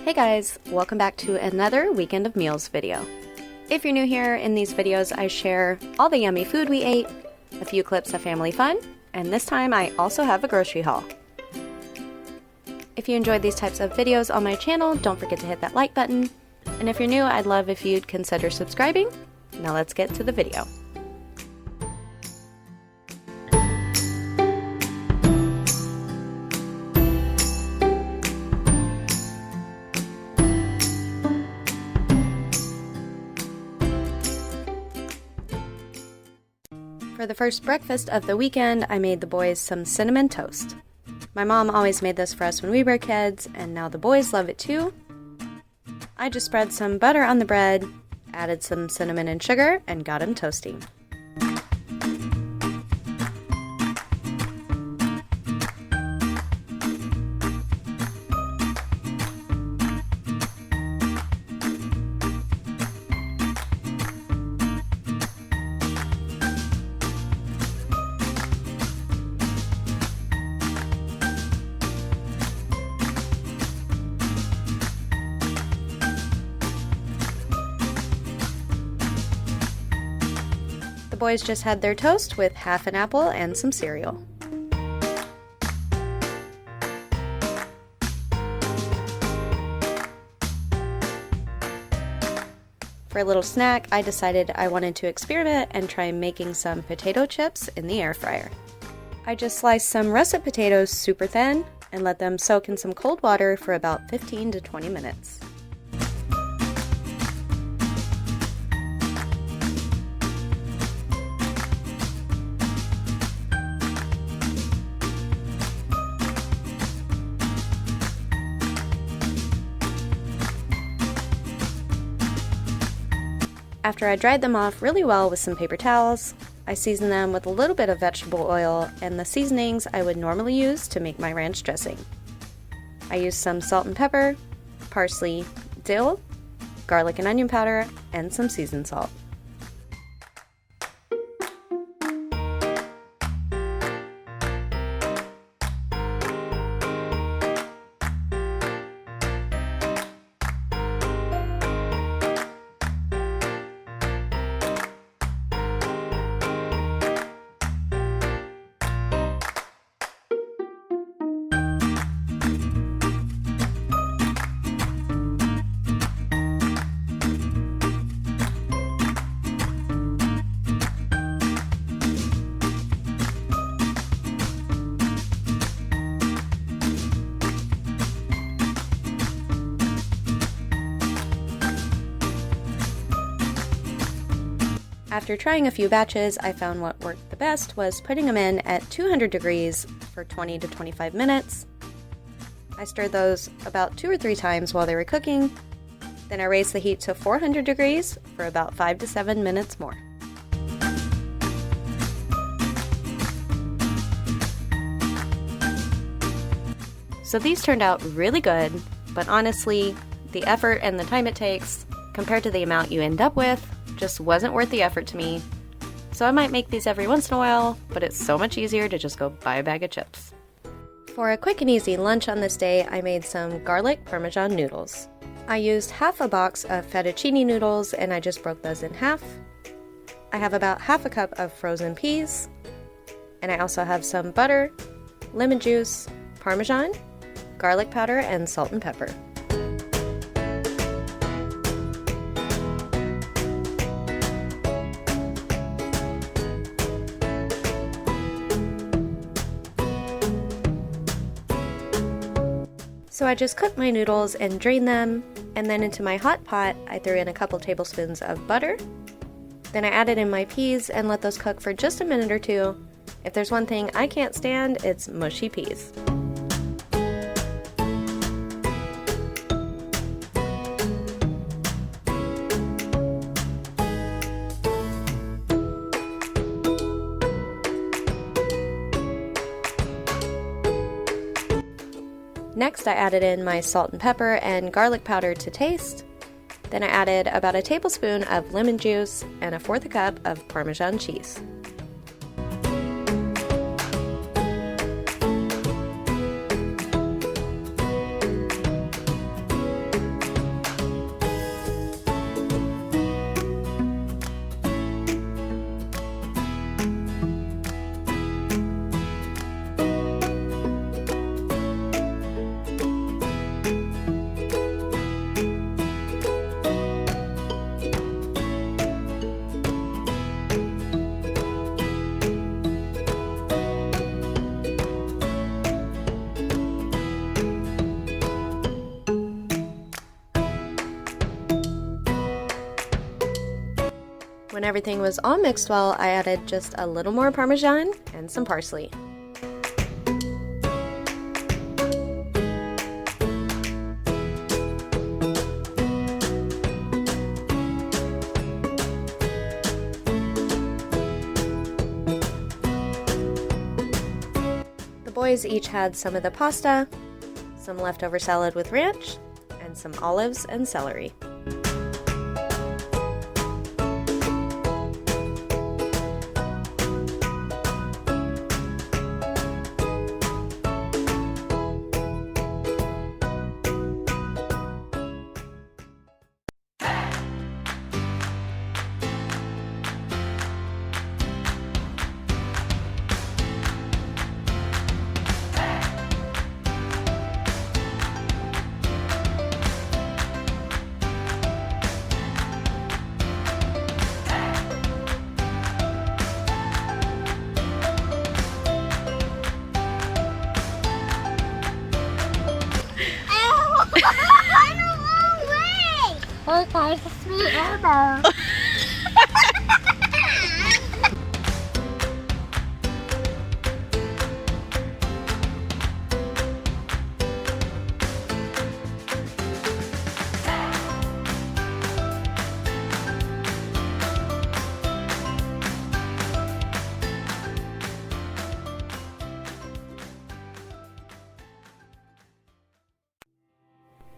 Hey guys, welcome back to another Weekend of Meals video. If you're new here, in these videos I share all the yummy food we ate, a few clips of family fun, and this time I also have a grocery haul. If you enjoyed these types of videos on my channel, don't forget to hit that like button, and if you're new, I'd love if you'd consider subscribing. Now let's get to the video. For the first breakfast of the weekend, I made the boys some cinnamon toast. My mom always made this for us when we were kids, and now the boys love it too. I just spread some butter on the bread, added some cinnamon and sugar, and got them toasting. The boys just had their toast with half an apple and some cereal. For a little snack, I decided I wanted to experiment and try making some potato chips in the air fryer. I just sliced some russet potatoes super thin and let them soak in some cold water for about 15 to 20 minutes. After I dried them off really well with some paper towels, I seasoned them with a little bit of vegetable oil and the seasonings I would normally use to make my ranch dressing. I used some salt and pepper, parsley, dill, garlic and onion powder, and some seasoned salt. After trying a few batches, I found what worked the best was putting them in at 200 degrees for 20 to 25 minutes. I stirred those about 2 or 3 times while they were cooking, then I raised the heat to 400 degrees for about 5 to 7 minutes more. So these turned out really good, but honestly, the effort and the time it takes, compared to the amount you end up with, just wasn't worth the effort to me. So I might make these every once in a while, but it's so much easier to just go buy a bag of chips. For a quick and easy lunch on this day, I made some garlic Parmesan noodles. I used half a box of fettuccini noodles and I just broke those in half. I have about half a cup of frozen peas, and I also have some butter, lemon juice, Parmesan, garlic powder, and salt and pepper. So I just cooked my noodles and drained them, and then into my hot pot I threw in a couple tablespoons of butter. Then I added in my peas and let those cook for just a minute or two. If there's one thing I can't stand, it's mushy peas. Next, I added in my salt and pepper and garlic powder to taste. Then I added about a tablespoon of lemon juice and a 1/4 cup of Parmesan cheese. When everything was all mixed well, I added just a little more Parmesan and some parsley. The boys each had some of the pasta, some leftover salad with ranch, and some olives and celery. Oh guys, it's me, elbow.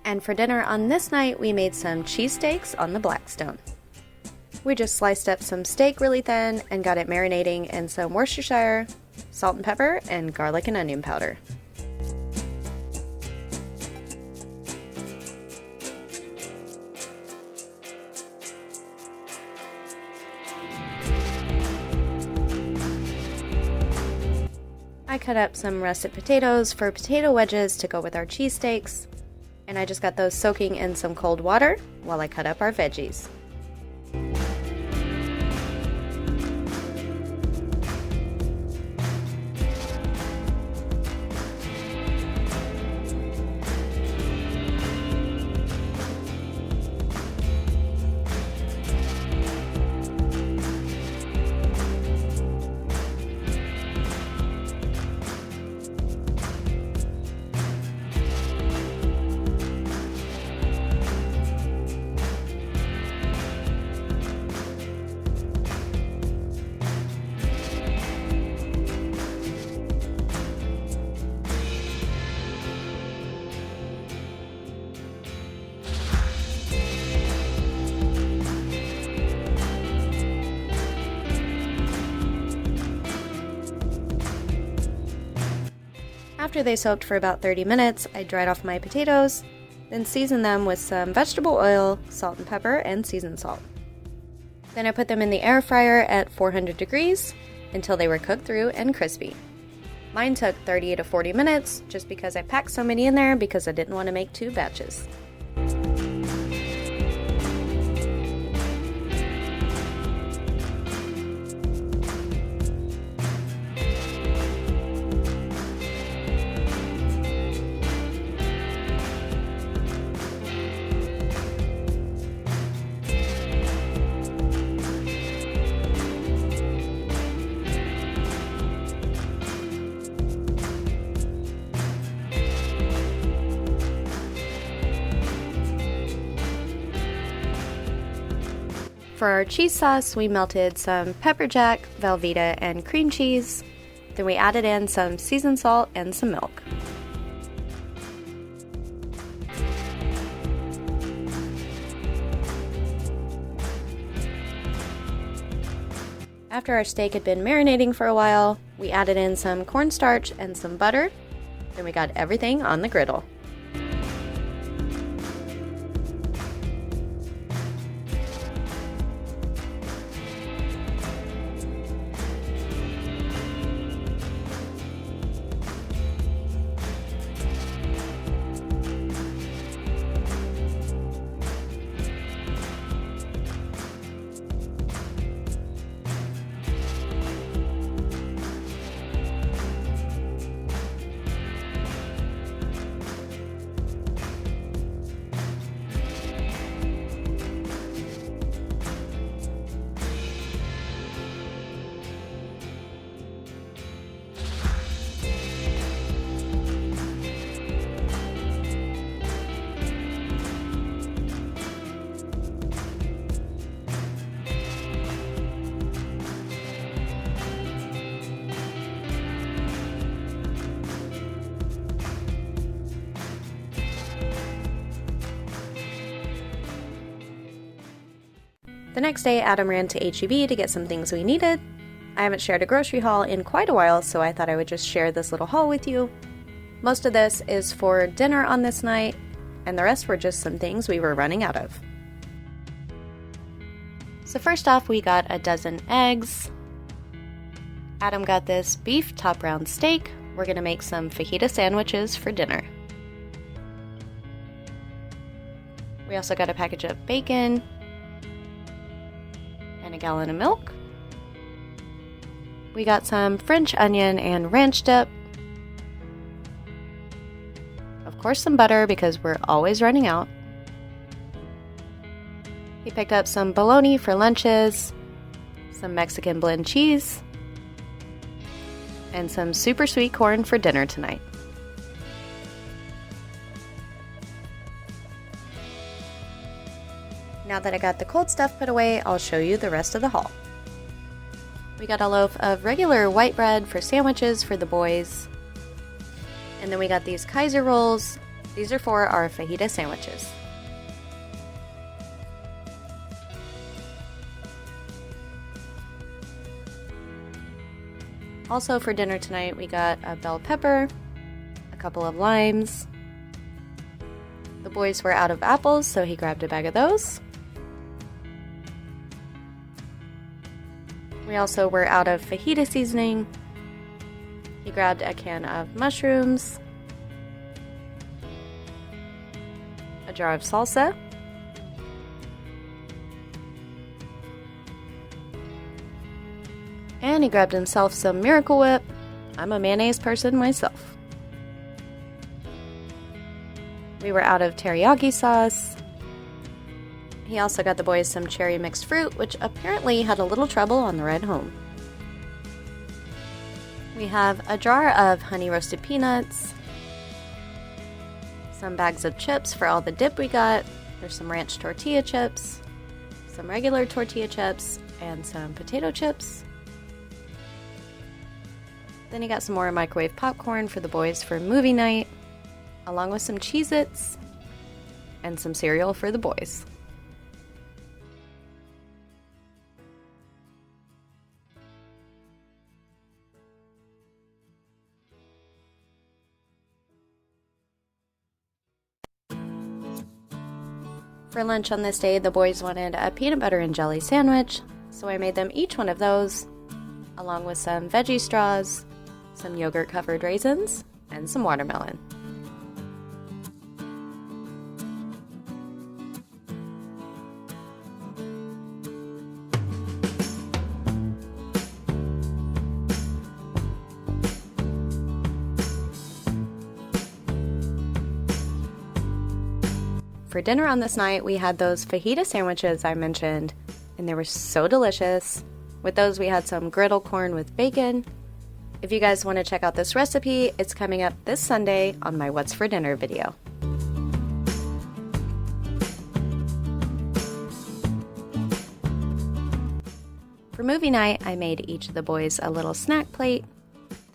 And for dinner on this night, we made some cheesesteaks on the Blackstone. We just sliced up some steak really thin and got it marinating in some Worcestershire, salt and pepper, and garlic and onion powder. I cut up some russet potatoes for potato wedges to go with our cheesesteaks. And I just got those soaking in some cold water while I cut up our veggies. After they soaked for about 30 minutes, I dried off my potatoes, then seasoned them with some vegetable oil, salt and pepper, and seasoned salt. Then I put them in the air fryer at 400 degrees until they were cooked through and crispy. Mine took 30 to 40 minutes just because I packed so many in there because I didn't want to make 2 batches. For our cheese sauce, we melted some pepper jack, Velveeta, and cream cheese. Then we added in some seasoned salt and some milk. After our steak had been marinating for a while, we added in some cornstarch and some butter. Then we got everything on the griddle. The next day, Adam ran to H-E-B to get some things we needed. I haven't shared a grocery haul in quite a while, so I thought I would just share this little haul with you. Most of this is for dinner on this night, and the rest were just some things we were running out of. So first off, we got a dozen eggs. Adam got this beef top round steak. We're going to make some fajita sandwiches for dinner. We also got a package of bacon and a gallon of milk. We got some French onion and ranch dip. Of course, some butter because we're always running out. He picked up some bologna for lunches, some Mexican blend cheese, and some super sweet corn for dinner tonight. Now that I got the cold stuff put away, I'll show you the rest of the haul. We got a loaf of regular white bread for sandwiches for the boys. And then we got these Kaiser rolls. These are for our fajita sandwiches. Also for dinner tonight, we got a bell pepper, a couple of limes. The boys were out of apples, so he grabbed a bag of those. We also were out of fajita seasoning. He grabbed a can of mushrooms, a jar of salsa, and he grabbed himself some Miracle Whip. I'm a mayonnaise person myself. We were out of teriyaki sauce. He also got the boys some cherry mixed fruit, which apparently had a little trouble on the ride home. We have a jar of honey roasted peanuts, some bags of chips for all the dip we got. There's some ranch tortilla chips, some regular tortilla chips, and some potato chips. Then he got some more microwave popcorn for the boys for movie night, along with some Cheez-Its and some cereal for the boys. For lunch on this day, the boys wanted a peanut butter and jelly sandwich, so I made them each one of those, along with some veggie straws, some yogurt-covered raisins, and some watermelon. For dinner on this night, we had those fajita sandwiches I mentioned, and they were so delicious. With those, we had some griddle corn with bacon. If you guys want to check out this recipe, it's coming up this Sunday on my What's for Dinner video. For movie night, I made each of the boys a little snack plate.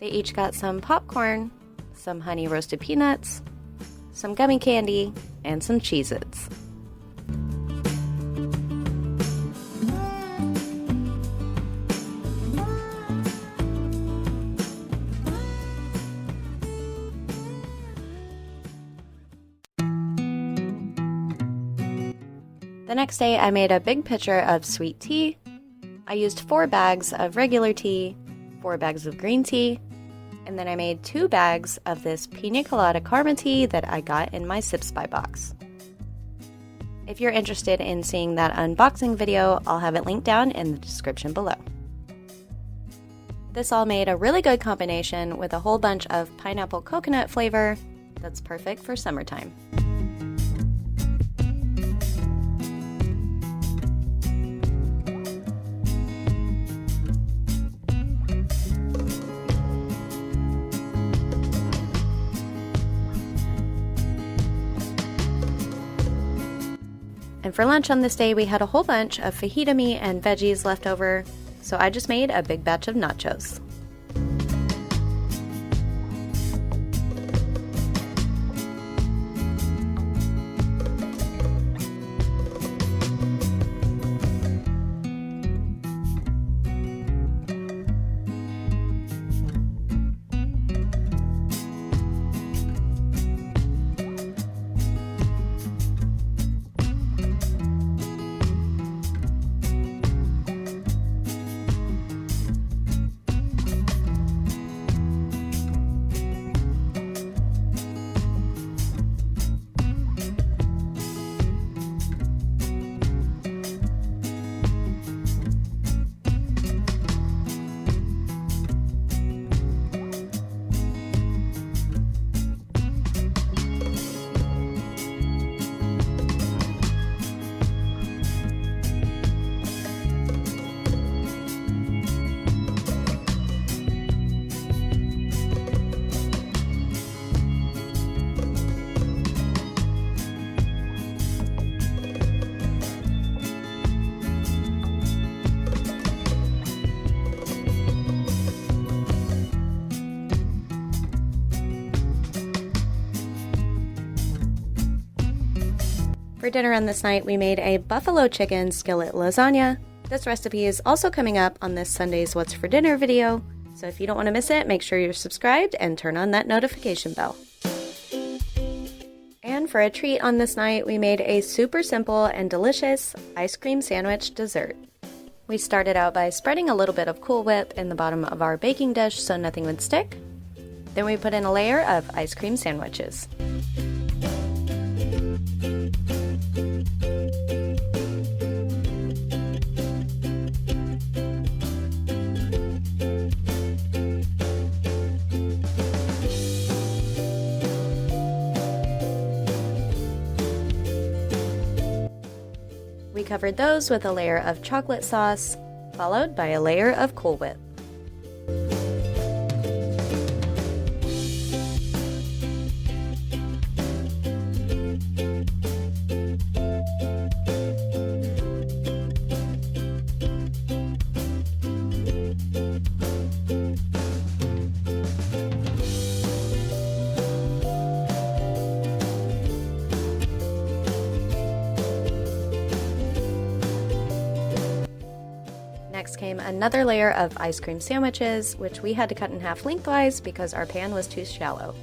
They each got some popcorn, some honey roasted peanuts, some gummy candy, and some Cheez-Its. The next day, I made a big pitcher of sweet tea. I used 4 bags of regular tea, 4 bags of green tea, and then I made 2 bags of this pina colada karma tea that I got in my Sips by box. If you're interested in seeing that unboxing video, I'll have it linked down in the description below. This all made a really good combination with a whole bunch of pineapple coconut flavor that's perfect for summertime. And for lunch on this day, we had a whole bunch of fajita meat and veggies left over, so I just made a big batch of nachos. For dinner on this night, we made a buffalo chicken skillet lasagna. This recipe is also coming up on this Sunday's What's for Dinner video, so if you don't want to miss it, make sure you're subscribed and turn on that notification bell. And for a treat on this night, we made a super simple and delicious ice cream sandwich dessert. We started out by spreading a little bit of Cool Whip in the bottom of our baking dish so nothing would stick. Then we put in a layer of ice cream sandwiches. We covered those with a layer of chocolate sauce, followed by a layer of Cool Whip. Next came another layer of ice cream sandwiches, which we had to cut in half lengthwise because our pan was too shallow.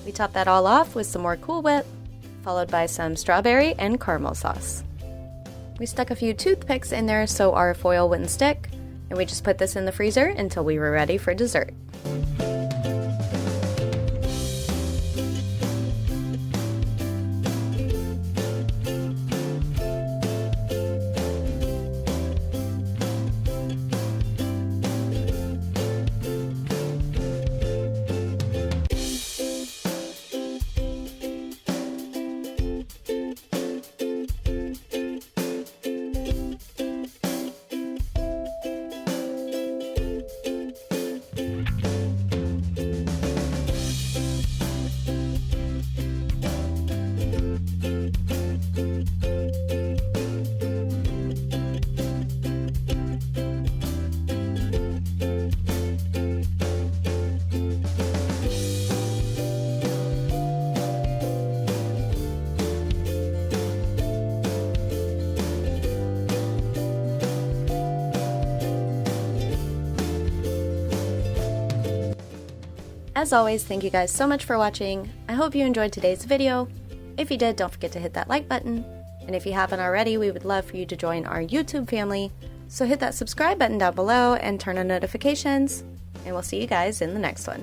We topped that all off with some more Cool Whip, followed by some strawberry and caramel sauce. We stuck a few toothpicks in there so our foil wouldn't stick, and we just put this in the freezer until we were ready for dessert. As always, thank you guys so much for watching. I hope you enjoyed today's video. If you did, don't forget to hit that like button. And if you haven't already, we would love for you to join our YouTube family. So hit that subscribe button down below and turn on notifications. And we'll see you guys in the next one.